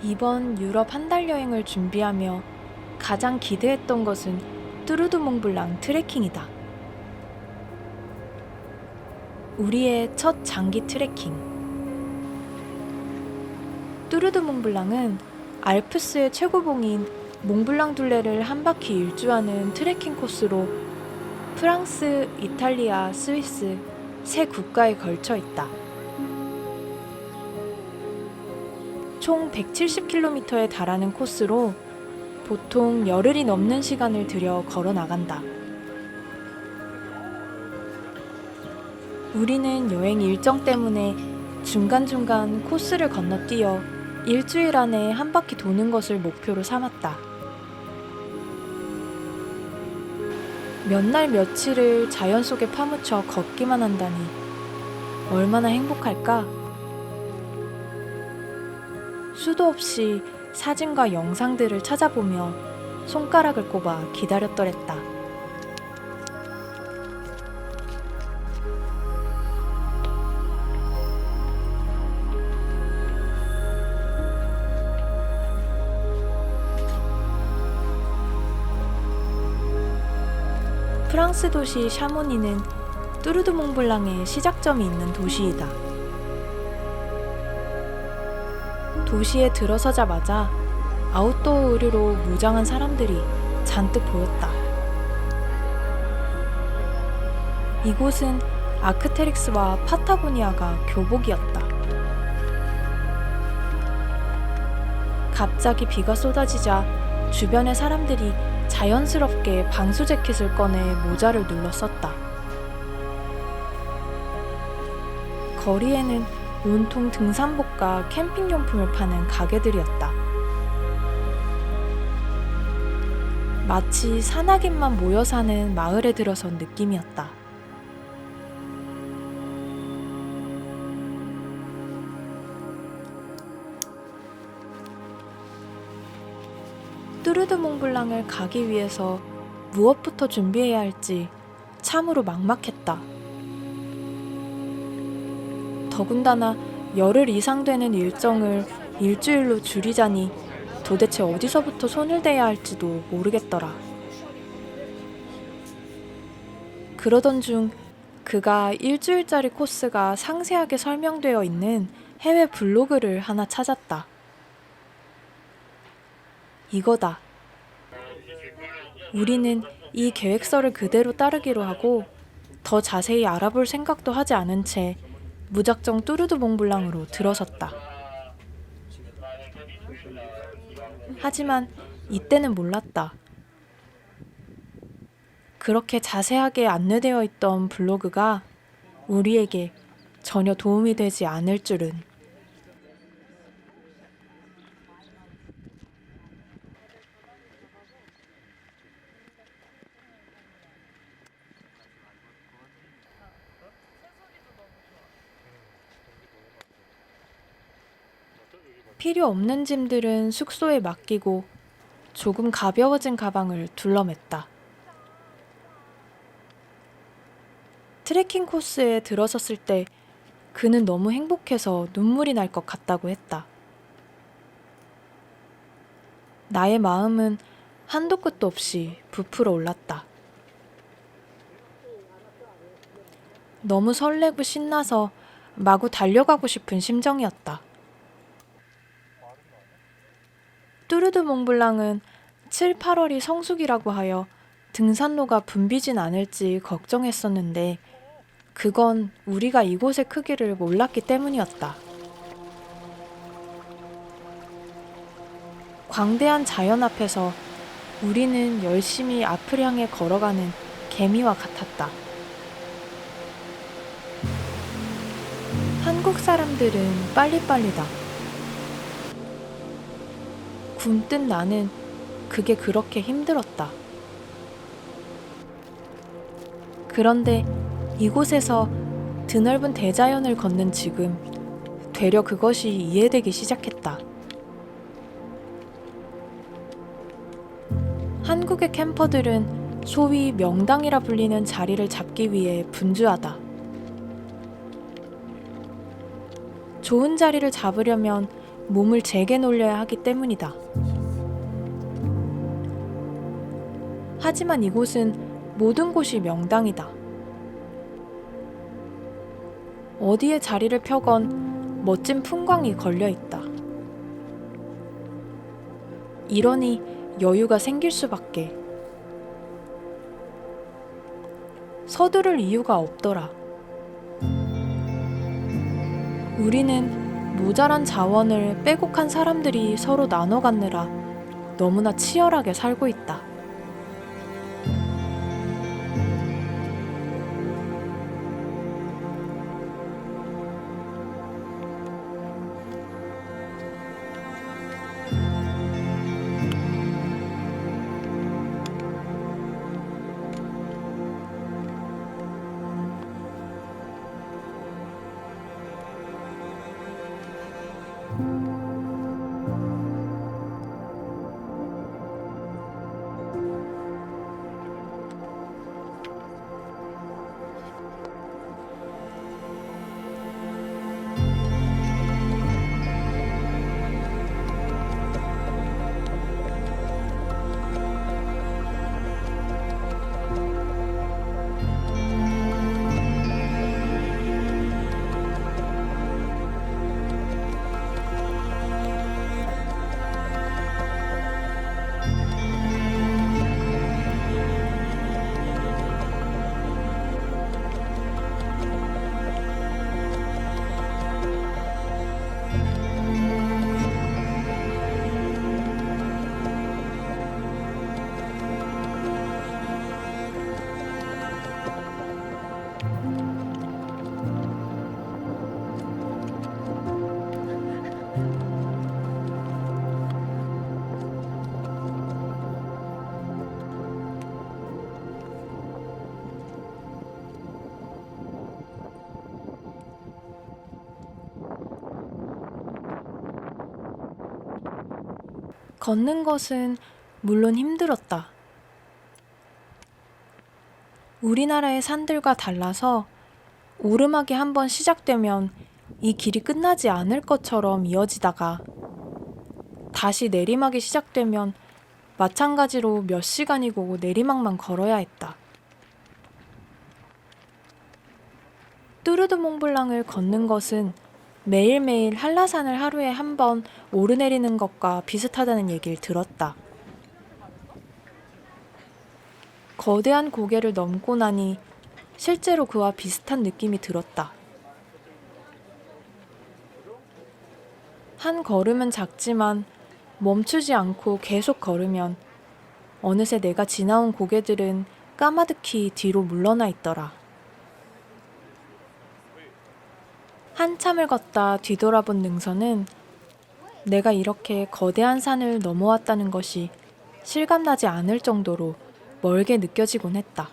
이번 유럽 한 달 여행을 준비하며 가장 기대했던 것은 뚜르드 몽블랑 트레킹이다. 우리의 첫 장기 트레킹. 뚜르드 몽블랑은 알프스의 최고봉인 몽블랑 둘레를 한 바퀴 일주하는 트레킹 코스로 프랑스, 이탈리아, 스위스 세 국가에 걸쳐 있다. 총 170km에 달하는 코스로 보통 열흘이 넘는 시간을 들여 걸어 나간다. 우리는 여행 일정 때문에 중간중간 코스를 건너뛰어 일주일 안에 한 바퀴 도는 것을 목표로 삼았다. 몇 날 며칠을 자연 속에 파묻혀 걷기만 한다니 얼마나 행복할까? 수도 없이 사진과 영상들을 찾아보며 손가락을 꼽아 기다렸더랬다. 프랑스 도시 샤모니는 뚜르드 몽블랑의 시작점이 있는 도시이다. 도시에 들어서자마자 아웃도어 의류로 무장한 사람들이 잔뜩 보였다. 이곳은 아크테릭스와 파타고니아가 교복이었다. 갑자기 비가 쏟아지자 주변의 사람들이 자연스럽게 방수 재킷을 꺼내 모자를 눌러 썼다. 거리에는 온통 등산복과 캠핑용품을 파는 가게들이었다. 마치 산악인만 모여 사는 마을에 들어선 느낌이었다. 뚜르드 몽블랑을 가기 위해서 무엇부터 준비해야 할지 참으로 막막했다. 더군다나 열흘 이상 되는 일정을 일주일로 줄이자니 도대체 어디서부터 손을 대야 할지도 모르겠더라. 그러던 중 그가 일주일짜리 코스가 상세하게 설명되어 있는 해외 블로그를 하나 찾았다. 이거다. 우리는 이 계획서를 그대로 따르기로 하고 더 자세히 알아볼 생각도 하지 않은 채 무작정 뚜르드 몽블랑으로 들어섰다. 하지만 이때는 몰랐다. 그렇게 자세하게 안내되어 있던 블로그가 우리에게 전혀 도움이 되지 않을 줄은. 필요 없는 짐들은 숙소에 맡기고 조금 가벼워진 가방을 둘러맸다. 트레킹 코스에 들어섰을 때 그는 너무 행복해서 눈물이 날 것 같다고 했다. 나의 마음은 한도 끝도 없이 부풀어 올랐다. 너무 설레고 신나서 마구 달려가고 싶은 심정이었다. 뚜르드 몽블랑은 7, 8월이 성수기라고 하여 등산로가 붐비진 않을지 걱정했었는데 그건 우리가 이곳의 크기를 몰랐기 때문이었다. 광대한 자연 앞에서 우리는 열심히 앞을 향해 걸어가는 개미와 같았다. 한국 사람들은 빨리빨리다. 굼뜬 나는 그게 그렇게 힘들었다. 그런데 이곳에서 드넓은 대자연을 걷는 지금 되려 그것이 이해되기 시작했다. 한국의 캠퍼들은 소위 명당이라 불리는 자리를 잡기 위해 분주하다. 좋은 자리를 잡으려면 몸을 제게 놀려야 하기 때문이다. 하지만 이곳은 모든 곳이 명당이다. 어디에 자리를 펴건 멋진 풍광이 걸려 있다. 이러니 여유가 생길 수밖에. 서두를 이유가 없더라. 우리는 모자란 자원을 빼곡한 사람들이 서로 나눠 갖느라 너무나 치열하게 살고 있다. 걷는 것은 물론 힘들었다. 우리나라의 산들과 달라서 오르막이 한번 시작되면 이 길이 끝나지 않을 것처럼 이어지다가 다시 내리막이 시작되면 마찬가지로 몇 시간이고 내리막만 걸어야 했다. 뚜르드 몽블랑을 걷는 것은 매일매일 한라산을 하루에 한 번 오르내리는 것과 비슷하다는 얘기를 들었다. 거대한 고개를 넘고 나니 실제로 그와 비슷한 느낌이 들었다. 한 걸음은 작지만 멈추지 않고 계속 걸으면 어느새 내가 지나온 고개들은 까마득히 뒤로 물러나 있더라. 한참을 걷다 뒤돌아본 능선은 내가 이렇게 거대한 산을 넘어왔다는 것이 실감나지 않을 정도로 멀게 느껴지곤 했다.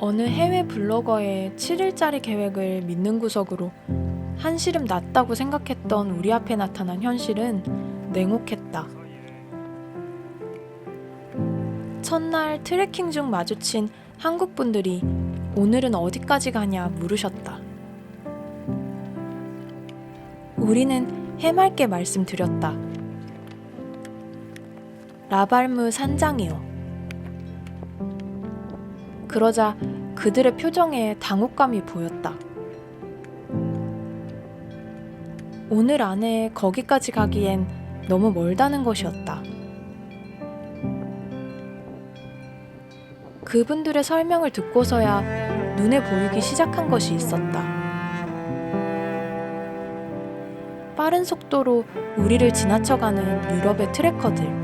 어느 해외 블로거의 7일짜리 계획을 믿는 구석으로 한시름 낫다고 생각했던 우리 앞에 나타난 현실은 냉혹했다. 첫날 트레킹 중 마주친 한국 분들이 오늘은 어디까지 가냐 물으셨다. 우리는 해맑게 말씀드렸다. 라발무 산장이요. 그러자 그들의 표정에 당혹감이 보였다. 오늘 안에 거기까지 가기엔 너무 멀다는 것이었다. 그분들의 설명을 듣고서야 눈에 보이기 시작한 것이 있었다. 빠른 속도로 우리를 지나쳐가는 유럽의 트래커들.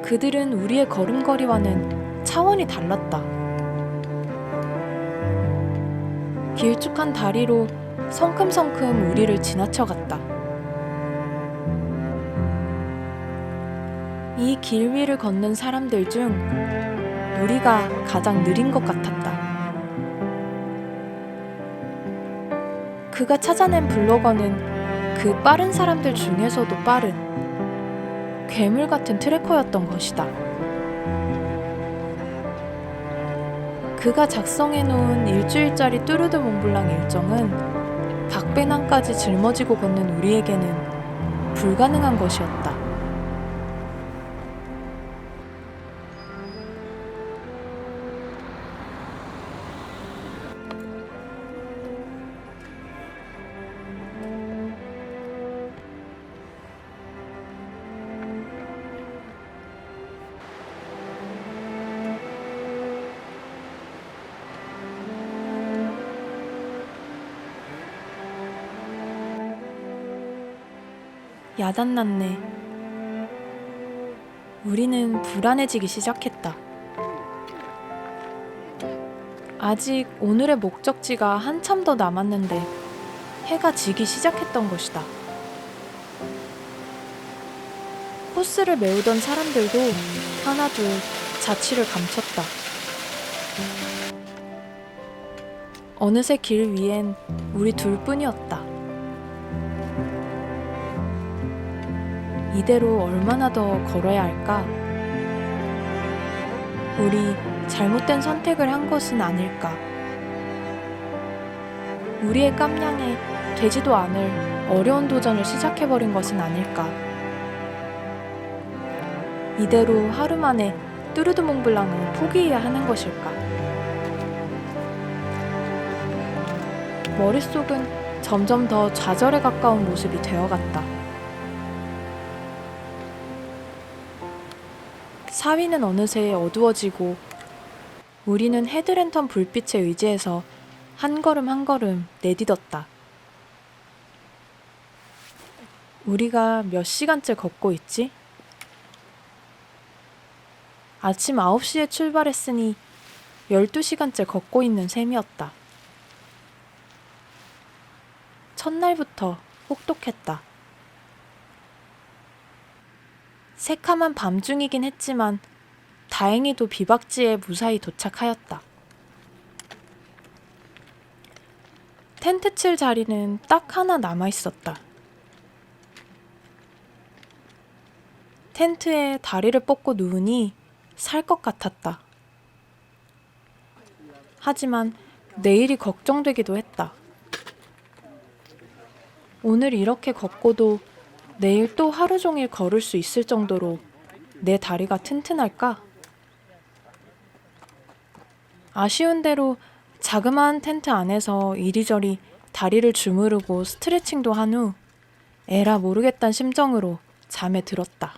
그들은 우리의 걸음걸이와는 차원이 달랐다. 길쭉한 다리로 성큼성큼 우리를 지나쳐갔다. 이 길 위를 걷는 사람들 중 우리가 가장 느린 것 같았다. 그가 찾아낸 블로거는 그 빠른 사람들 중에서도 빠른 괴물 같은 트래커였던 것이다. 그가 작성해놓은 일주일짜리 뚜르드 몽블랑 일정은 박배낭까지 짊어지고 걷는 우리에게는 불가능한 것이었다. 야단났네. 우리는 불안해지기 시작했다. 아직 오늘의 목적지가 한참 더 남았는데 해가 지기 시작했던 것이다. 코스를 메우던 사람들도 하나둘 자취를 감췄다. 어느새 길 위엔 우리 둘뿐이었다. 이대로 얼마나 더 걸어야 할까? 우리 잘못된 선택을 한 것은 아닐까? 우리의 깜냥에 되지도 않을 어려운 도전을 시작해버린 것은 아닐까? 이대로 하루 만에 뚜르드 몽블랑을 포기해야 하는 것일까? 머릿속은 점점 더 좌절에 가까운 모습이 되어갔다. 사위는 어느새 어두워지고 우리는 헤드랜턴 불빛에 의지해서 한 걸음 한 걸음 내딛었다. 우리가 몇 시간째 걷고 있지? 아침 9시에 출발했으니 12시간째 걷고 있는 셈이었다. 첫날부터 혹독했다. 새카만 밤중이긴 했지만 다행히도 비박지에 무사히 도착하였다. 텐트 칠 자리는 딱 하나 남아있었다. 텐트에 다리를 뻗고 누우니 살 것 같았다. 하지만 내일이 걱정되기도 했다. 오늘 이렇게 걷고도 내일 또 하루 종일 걸을 수 있을 정도로 내 다리가 튼튼할까? 아쉬운 대로 자그마한 텐트 안에서 이리저리 다리를 주무르고 스트레칭도 한 후 에라 모르겠단 심정으로 잠에 들었다.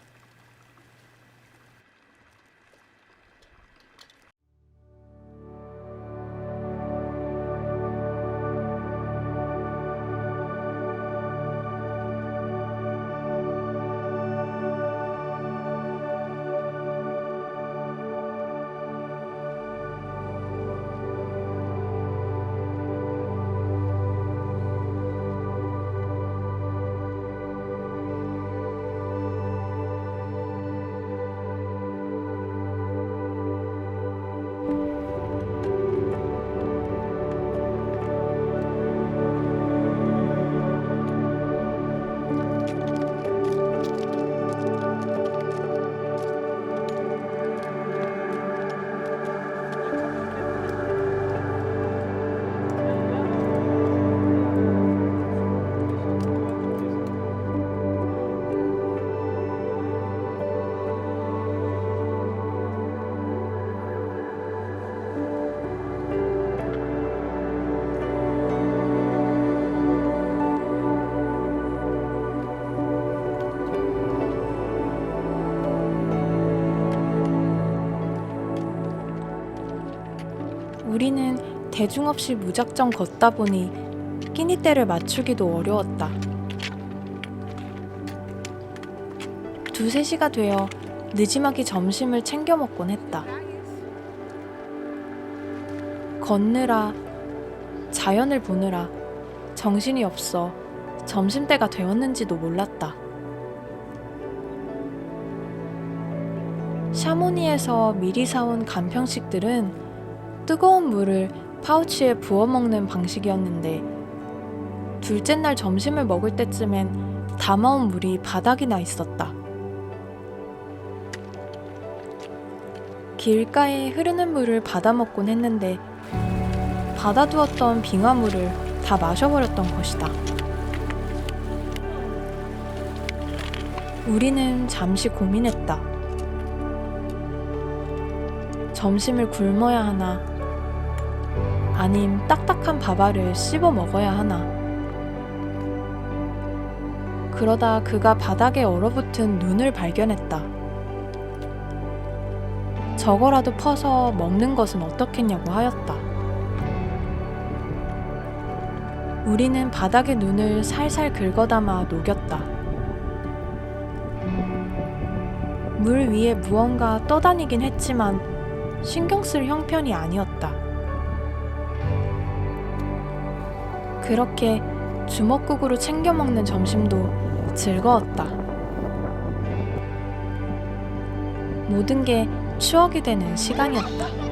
우리는 대중 없이 무작정 걷다 보니 끼니때를 맞추기도 어려웠다. 2~3시가 되어 느지막이 점심을 챙겨 먹곤 했다. 걷느라, 자연을 보느라 정신이 없어 점심때가 되었는지도 몰랐다. 샤모니에서 미리 사온 간편식들은 뜨거운 물을 파우치에 부어 먹는 방식이었는데 둘째 날 점심을 먹을 때쯤엔 담아온 물이 바닥이 나 있었다. 길가에 흐르는 물을 받아먹곤 했는데 받아두었던 빙하물을 다 마셔버렸던 것이다. 우리는 잠시 고민했다. 점심을 굶어야 하나, 아님 딱딱한 밥알을 씹어 먹어야 하나. 그러다 그가 바닥에 얼어붙은 눈을 발견했다. 저거라도 퍼서 먹는 것은 어떻겠냐고 하였다. 우리는 바닥에 눈을 살살 긁어담아 녹였다. 물 위에 무언가 떠다니긴 했지만 신경 쓸 형편이 아니었다. 그렇게 주먹국으로 챙겨 먹는 점심도 즐거웠다. 모든 게 추억이 되는 시간이었다.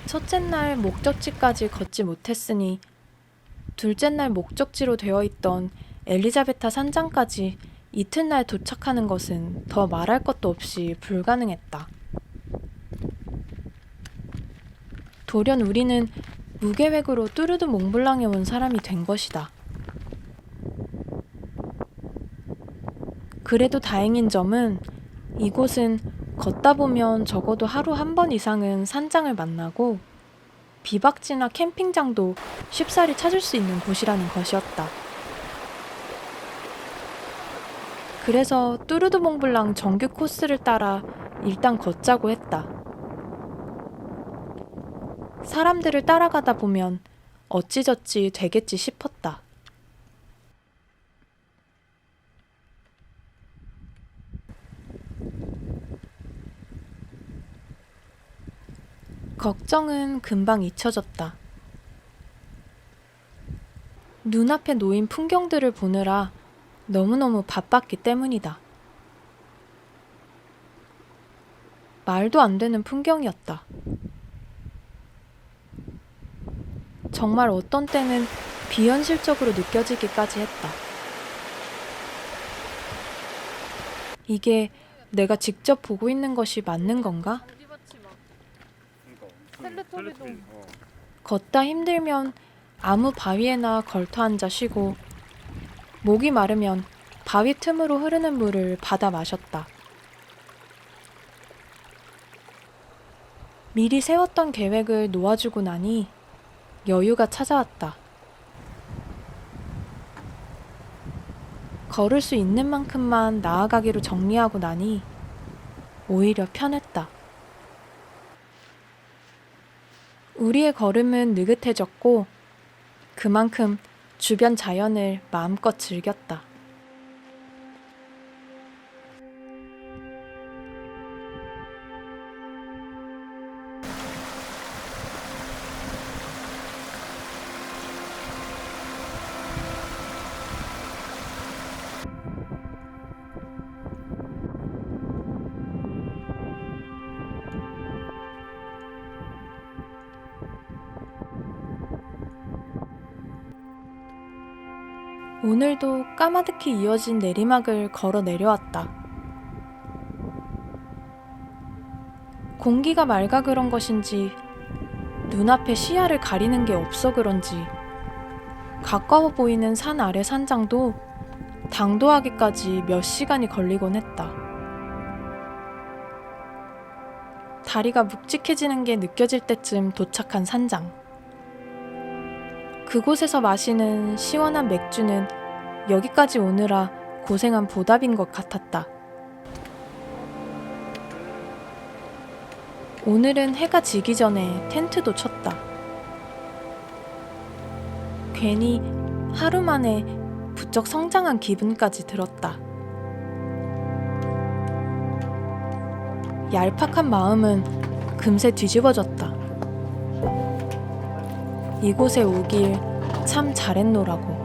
첫째 날 목적지까지 걷지 못했으니 둘째 날 목적지로 되어 있던 엘리자베타 산장까지 이튿날 도착하는 것은 더 말할 것도 없이 불가능했다. 돌연 우리는 무계획으로 뚜르드 몽블랑에 온 사람이 된 것이다. 그래도 다행인 점은 이곳은 걷다 보면 적어도 하루 한 번 이상은 산장을 만나고 비박지나 캠핑장도 쉽사리 찾을 수 있는 곳이라는 것이었다. 그래서 뚜르드 몽블랑 정규 코스를 따라 일단 걷자고 했다. 사람들을 따라가다 보면 어찌저찌 되겠지 싶었다. 걱정은 금방 잊혀졌다. 눈앞에 놓인 풍경들을 보느라 너무너무 바빴기 때문이다. 말도 안 되는 풍경이었다. 정말 어떤 때는 비현실적으로 느껴지기까지 했다. 이게 내가 직접 보고 있는 것이 맞는 건가? 걷다 힘들면 아무 바위에나 걸터 앉아 쉬고 목이 마르면 바위 틈으로 흐르는 물을 받아 마셨다. 미리 세웠던 계획을 놓아주고 나니 여유가 찾아왔다. 걸을 수 있는 만큼만 나아가기로 정리하고 나니 오히려 편했다. 우리의 걸음은 느긋해졌고 그만큼 주변 자연을 마음껏 즐겼다. 오늘도 까마득히 이어진 내리막을 걸어 내려왔다. 공기가 맑아 그런 것인지 눈앞에 시야를 가리는 게 없어 그런지 가까워 보이는 산 아래 산장도 당도하기까지 몇 시간이 걸리곤 했다. 다리가 묵직해지는 게 느껴질 때쯤 도착한 산장. 그곳에서 마시는 시원한 맥주는 여기까지 오느라 고생한 보답인 것 같았다. 오늘은 해가 지기 전에 텐트도 쳤다. 괜히 하루 만에 부쩍 성장한 기분까지 들었다. 얄팍한 마음은 금세 뒤집어졌다. 이곳에 오길 참 잘했노라고.